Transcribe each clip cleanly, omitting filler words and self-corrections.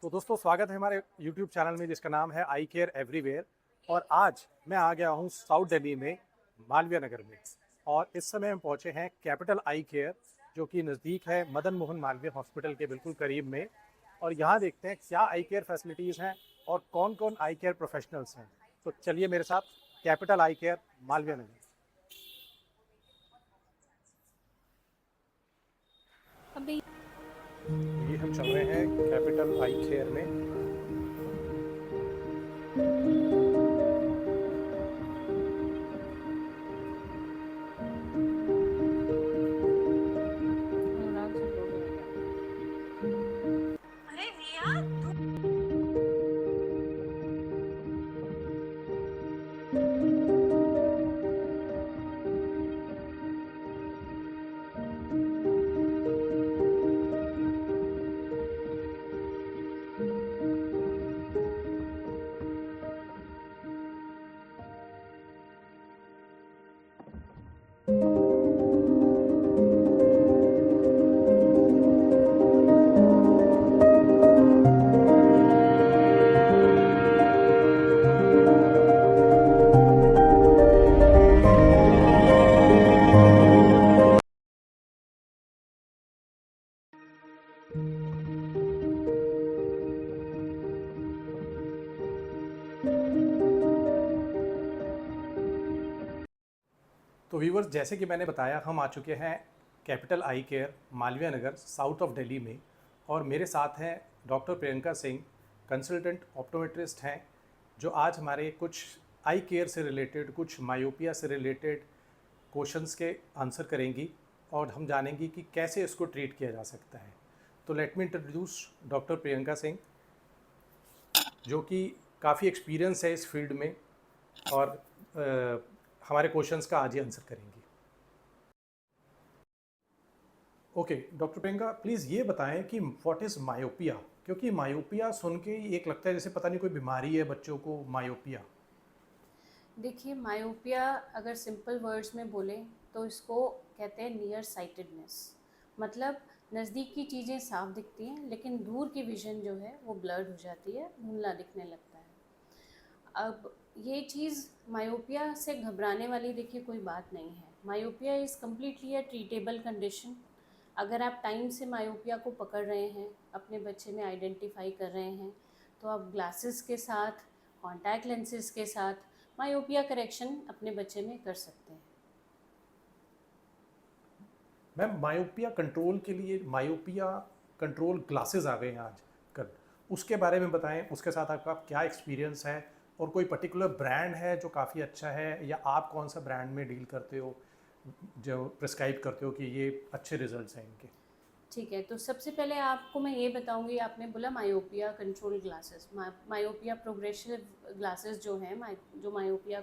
तो दोस्तों स्वागत है हमारे YouTube चैनल में जिसका नाम है आई केयर एवरीवेयर। और आज मैं आ गया हूँ साउथ दिल्ली में मालवीय नगर में। और इस समय हम पहुँचे हैं कैपिटल आई केयर जो कि नज़दीक है मदन मोहन मालवीय हॉस्पिटल के बिल्कुल करीब में। और यहाँ देखते हैं क्या आई केयर फैसिलिटीज़ हैं और कौन कौन आई केयर प्रोफेशनल्स हैं। तो चलिए मेरे साथ capital I care Malviya Nagar. अभी ये हम चल रहे हैं कैपिटल आई केयर में। अनुराग से लोड हो गया। अरे रिया तू तो व्यूवर्स जैसे कि मैंने बताया हम आ चुके हैं capital I care Malviya Nagar south of Delhi में। और मेरे साथ हैं doctor Priyanka Singh, consultant optometrist हैं, जो आज हमारे कुछ आई केयर से रिलेटेड, कुछ मायोपिया से रिलेटेड क्वेश्चंस के आंसर करेंगी और हम जानेंगे कि कैसे इसको ट्रीट किया जा सकता है। तो let me introduce doctor Priyanka Singh, जो कि काफ़ी एक्सपीरियंस है इस फील्ड में और हमारे क्वेश्चंस का आज ही आंसर करेंगी। ओके डॉक्टर प्रियंका, प्लीज़ ये बताएं कि व्हाट इज़ मायोपिया, क्योंकि मायोपिया सुन के ही एक लगता है जैसे पता नहीं कोई बीमारी है बच्चों को मायोपिया। देखिए, मायोपिया अगर सिंपल वर्ड्स में बोलें तो इसको कहते हैं नियर साइटेडनेस। मतलब नज़दीक की चीज़ें साफ दिखती हैं लेकिन दूर की विज़न जो है वो ब्लर्ड हो जाती है, धुंधला दिखने लगता है। अब ये चीज़ मायोपिया से घबराने वाली देखिए कोई बात नहीं है। Myopia is completely a treatable condition. अगर आप टाइम से मायोपिया को पकड़ रहे हैं, अपने बच्चे में आइडेंटिफाई कर रहे हैं, तो आप ग्लासेस के साथ, कॉन्टैक्ट लेंसेज के साथ मायोपिया करेक्शन अपने बच्चे में कर सकते हैं। मैम मायोपिया कंट्रोल के लिए मायोपिया कंट्रोल ग्लासेस आ गए हैं आज कल, उसके बारे में बताएं। उसके साथ आपका क्या एक्सपीरियंस है और कोई पर्टिकुलर ब्रांड है जो काफ़ी अच्छा है, या आप कौन सा ब्रांड में डील करते हो जो प्रिस्क्राइब करते हो कि ये अच्छे रिजल्ट्स हैं इनके। ठीक है, तो सबसे पहले आपको मैं ये बताऊंगी, आपने बोला myopia control glasses. Myopia progressive glasses जो हैं, जो मायोपिया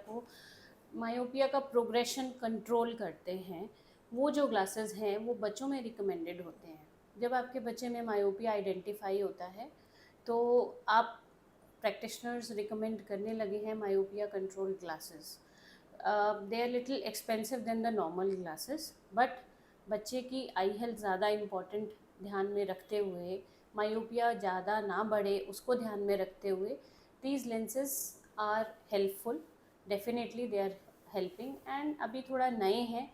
का प्रोग्रेशन कंट्रोल करते हैं, वो जो ग्लासेस हैं वो बच्चों में रिकमेंडेड होते हैं। जब आपके बच्चे में मायोपिया आइडेंटिफाई होता है तो आप प्रैक्टिशनर्स रिकमेंड करने लगे हैं myopia control glasses. They are little expensive than the normal glasses, but बच्चे की आई हेल्थ ज़्यादा इम्पॉर्टेंट ध्यान में रखते हुए, मायोपिया ज़्यादा ना बढ़े उसको ध्यान में रखते हुए, these lenses are helpful. Definitely they are helping and अभी थोड़ा नए हैं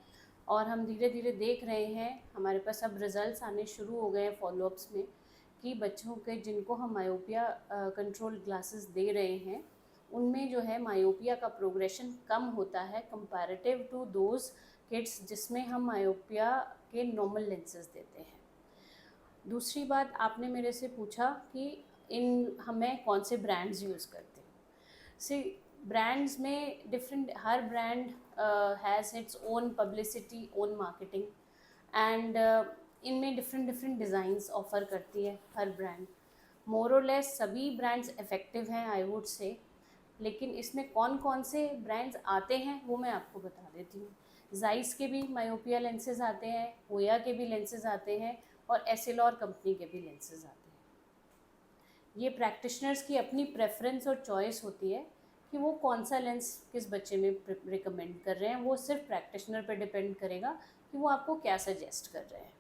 और हम धीरे धीरे देख रहे हैं, हमारे पास अब रिजल्ट्स आने शुरू हो गए हैं फॉलोअप्स में, कि बच्चों के जिनको हम मायोपिया कंट्रोल ग्लासेस दे रहे हैं उनमें जो है मायोपिया का प्रोग्रेशन कम होता है कंपैरेटिव टू दोज किड्स जिसमें हम मायोपिया के नॉर्मल लेंसेज देते हैं। दूसरी बात, आपने मेरे से पूछा कि इन हमें कौन से ब्रांड्स यूज़ करते हैं। सी, ब्रांड्स में different, her brand has its own publicity, own marketing and इनमें डिफरेंट डिफरेंट डिज़ाइंस ऑफ़र करती है हर ब्रांड। मोर और लेस सभी ब्रांड्स इफ़ेक्टिव हैं आई वुड से, लेकिन इसमें कौन कौन से ब्रांड्स आते हैं वो मैं आपको बता देती हूँ। जाइस के भी मायोपिया लेंसेज आते हैं, होया के भी लेंसेज आते हैं और एसेलॉर कंपनी के भी लेंसेज आते हैं। ये प्रैक्टिशनर्स की अपनी प्रेफरेंस और चॉइस होती है कि वो कौन सा लेंस किस बच्चे में रिकमेंड कर रहे हैं। वो सिर्फ प्रैक्टिशनर पर डिपेंड करेगा कि वो आपको क्या सजेस्ट कर रहे हैं।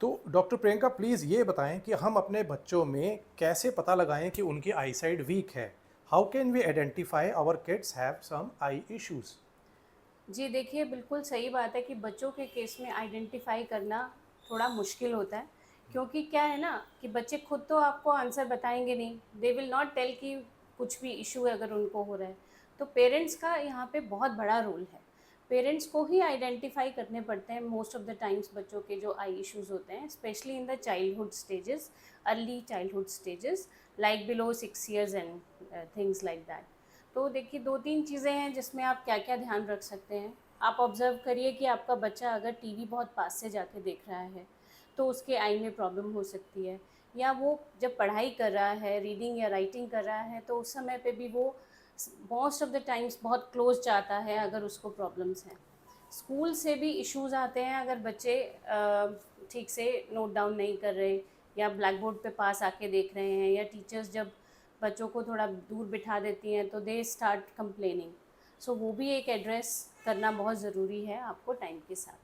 तो डॉक्टर प्रियंका प्लीज़ ये बताएं कि हम अपने बच्चों में कैसे पता लगाएं कि उनकी आई साइट वीक है। How can we identify our kids have some eye issues. जी देखिए, बिल्कुल सही बात है कि बच्चों के केस में आइडेंटिफ़ाई करना थोड़ा मुश्किल होता है, क्योंकि क्या है ना कि बच्चे खुद तो आपको आंसर बताएँगे नहीं, दे विल नॉट टेल कि कुछ भी इश्यू है अगर उनको हो रहा है। तो पेरेंट्स का यहाँ पे बहुत बड़ा रोल है। पेरेंट्स को ही आइडेंटिफ़ाई करने पड़ते हैं मोस्ट ऑफ द टाइम्स बच्चों के जो आई इश्यूज़ होते हैं, specially in the childhood stages, early childhood stages, like below 6 years and things like that. तो देखिए 2-3 चीज़ें हैं जिसमें आप क्या-क्या ध्यान रख सकते हैं। आप ऑब्ज़र्व करिए कि आपका बच्चा अगर टीवी बहुत पास से जाके देख रहा है, तो उसके आई में प्रॉब्लम हो सकती है। या वो जब पढ़ाई कर रहा है, रीडिंग या राइटिंग कर रहा है, तो उस समय पे भी वो मोस्ट ऑफ द टाइम्स बहुत क्लोज़ चाहता है अगर उसको प्रॉब्लम्स हैं। स्कूल से भी इश्यूज़ आते हैं अगर बच्चे ठीक से नोट डाउन नहीं कर रहे या ब्लैक बोर्ड पे पास आके देख रहे हैं, या टीचर्स जब बच्चों को थोड़ा दूर बिठा देती हैं तो दे स्टार्ट कंप्लेनिंग। सो वो भी एक एड्रेस करना बहुत ज़रूरी है आपको टाइम के साथ।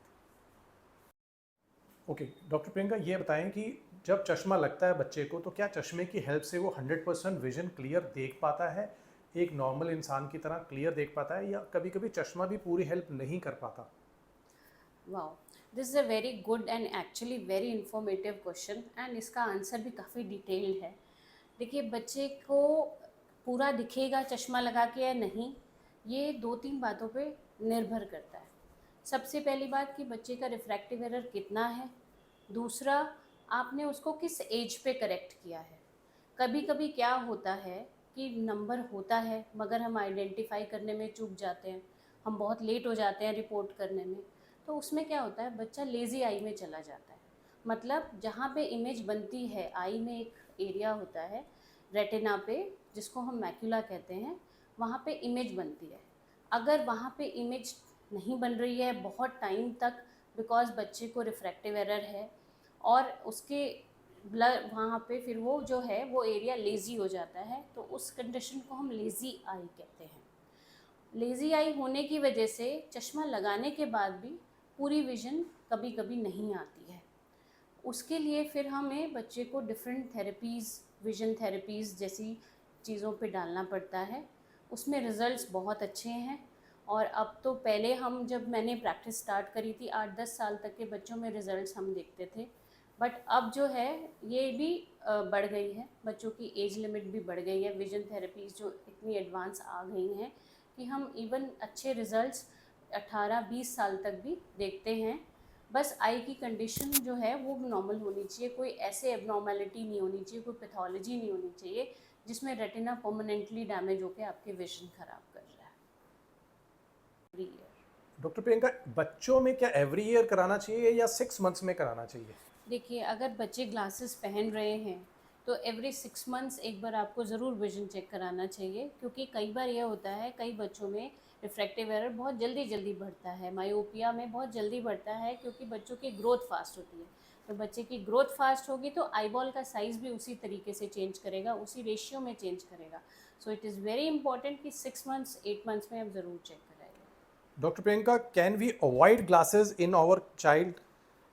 ओके डॉक्टर प्रियंका ये बताएं कि जब चश्मा लगता है बच्चे को तो क्या चश्मे की हेल्प से वो 100% विजन क्लियर देख पाता है, एक नॉर्मल इंसान की तरह क्लियर देख पाता है, या कभी कभी चश्मा भी पूरी हेल्प नहीं कर पाता। Wow, this is a very good and actually very informative question, and इसका आंसर भी काफ़ी डिटेल्ड है। देखिए, बच्चे को पूरा दिखेगा चश्मा लगा के या नहीं, ये 2-3 बातों पे निर्भर करता है। सबसे पहली बात कि बच्चे का रिफ्रैक्टिव एरर कितना है। दूसरा, आपने उसको किस एज पे करेक्ट किया है। कभी-कभी क्या होता है कि नंबर होता है मगर हम आइडेंटिफ़ाई करने में चूक जाते हैं, हम बहुत लेट हो जाते हैं रिपोर्ट करने में। तो उसमें क्या होता है, बच्चा लेज़ी आई में चला जाता है। मतलब जहाँ पे इमेज बनती है, आई में एक एरिया होता है रेटिना पे, जिसको हम मैक्यूला कहते हैं, वहाँ पे इमेज बनती है। अगर वहाँ पे इमेज नहीं बन रही है बहुत टाइम तक, बिकॉज़ बच्चे को रिफ्रैक्टिव एरर है और उसके ब्लर वहाँ पे फिर वो जो है वो एरिया लेज़ी हो जाता है, तो उस कंडीशन को हम लेज़ी आई कहते हैं। लेज़ी आई होने की वजह से चश्मा लगाने के बाद भी पूरी विज़न कभी-कभी नहीं आती है। उसके लिए फिर हमें बच्चे को डिफरेंट थेरेपीज़, विज़न थेरेपीज़ जैसी चीज़ों पे डालना पड़ता है। उसमें रिज़ल्ट्स बहुत अच्छे हैं, और अब तो पहले हम जब मैंने प्रैक्टिस स्टार्ट करी थी 8-10 साल तक के बच्चों में रिज़ल्ट्स हम देखते थे, बट अब जो है ये भी बढ़ गई है, बच्चों की एज लिमिट भी बढ़ गई है। विज़न थेरेपीज़ जो इतनी एडवांस आ गई हैं कि हम इवन अच्छे रिज़ल्ट्स 18-20 साल तक भी देखते हैं। बस आई की कंडीशन जो है वो नॉर्मल होनी चाहिए, कोई ऐसे एबनॉर्मेलिटी नहीं होनी चाहिए, कोई पैथोलॉजी नहीं होनी चाहिए जिसमें रेटिना परमानेंटली डैमेज होकर आपके विजन खराब कर रहा है एवरी ईयर। डॉक्टर प्रियंका बच्चों में क्या एवरी ईयर कराना चाहिए या 6 मंथ्स में कराना चाहिए। देखिए, अगर बच्चे ग्लासेस पहन रहे हैं तो एवरी 6 मंथ्स एक बार आपको ज़रूर विजन चेक कराना चाहिए, क्योंकि कई बार यह होता है कई बच्चों में रिफ्रैक्टिव एरर बहुत जल्दी जल्दी बढ़ता है, मायोपिया में बहुत जल्दी बढ़ता है, क्योंकि बच्चों की ग्रोथ फास्ट होती है। तो बच्चे की ग्रोथ फास्ट होगी तो आईबॉल का साइज़ भी उसी तरीके से चेंज करेगा, उसी रेशियो में चेंज करेगा। So it is very important कि 6 मंथ्स 8 मंथ्स में आप ज़रूर चेक कराइए। Doctor Priyanka can we avoid glasses in our child.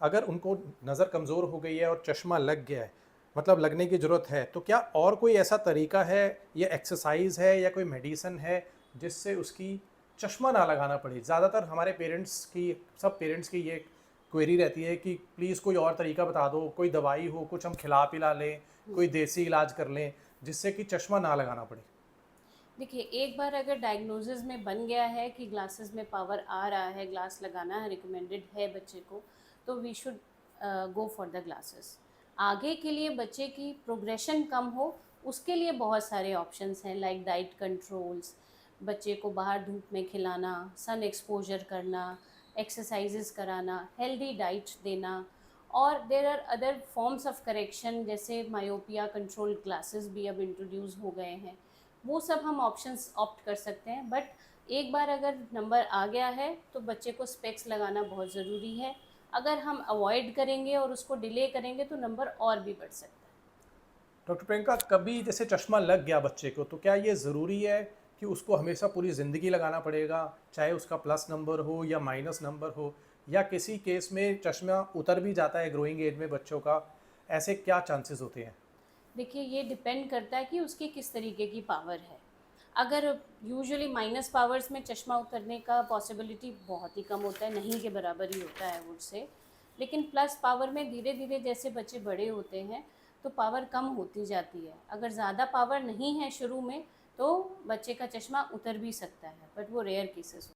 अगर उनको नज़र कमज़ोर हो गई है और चश्मा लग गया है, मतलब लगने की ज़रूरत है, तो क्या और कोई ऐसा तरीका है या एक्सरसाइज है या कोई मेडिसिन है जिससे उसकी चश्मा ना लगाना पड़े। ज़्यादातर हमारे पेरेंट्स की, सब पेरेंट्स की ये क्वेरी रहती है कि प्लीज़ कोई और तरीका बता दो, कोई दवाई हो, कुछ हम खिला पिला लें, कोई देसी इलाज कर लें जिससे कि चश्मा ना लगाना पड़े। देखिए, एक बार अगर डायग्नोसिस में बन गया है कि ग्लासेस में पावर आ रहा है, ग्लास लगाना रिकमेंडेड है बच्चे को, तो we should go for the glasses. आगे के लिए बच्चे की प्रोग्रेशन कम हो, उसके लिए बहुत सारे ऑप्शंस हैं, लाइक डाइट कंट्रोल्स, बच्चे को बाहर धूप में खिलाना, सन एक्सपोजर करना, एक्सरसाइजेस कराना, हेल्दी डाइट देना, और there are other forms of correction, जैसे मायोपिया कंट्रोल ग्लासेस भी अब इंट्रोड्यूस हो गए हैं। वो सब हम ऑप्शंस ऑप्ट कर सकते हैं, बट एक बार अगर नंबर आ गया है तो बच्चे को स्पेक्स लगाना बहुत ज़रूरी है। अगर हम अवॉइड करेंगे और उसको डिले करेंगे तो नंबर और भी बढ़ सकता है। डॉक्टर प्रियंका कभी जैसे चश्मा लग गया बच्चे को, तो क्या ये ज़रूरी है कि उसको हमेशा पूरी ज़िंदगी लगाना पड़ेगा, चाहे उसका प्लस नंबर हो या माइनस नंबर हो, या किसी केस में चश्मा उतर भी जाता है ग्रोइंग एज में बच्चों का, ऐसे क्या चांसेस होते हैं? देखिए ये डिपेंड करता है कि उसकी किस तरीके की पावर है। अगर यूजुअली माइनस पावर्स में चश्मा उतरने का पॉसिबिलिटी बहुत ही कम होता है, नहीं के बराबर ही होता है उससे। लेकिन प्लस पावर में धीरे धीरे जैसे बच्चे बड़े होते हैं तो पावर कम होती जाती है। अगर ज़्यादा पावर नहीं है शुरू में तो बच्चे का चश्मा उतर भी सकता है, बट वो रेयर केसेस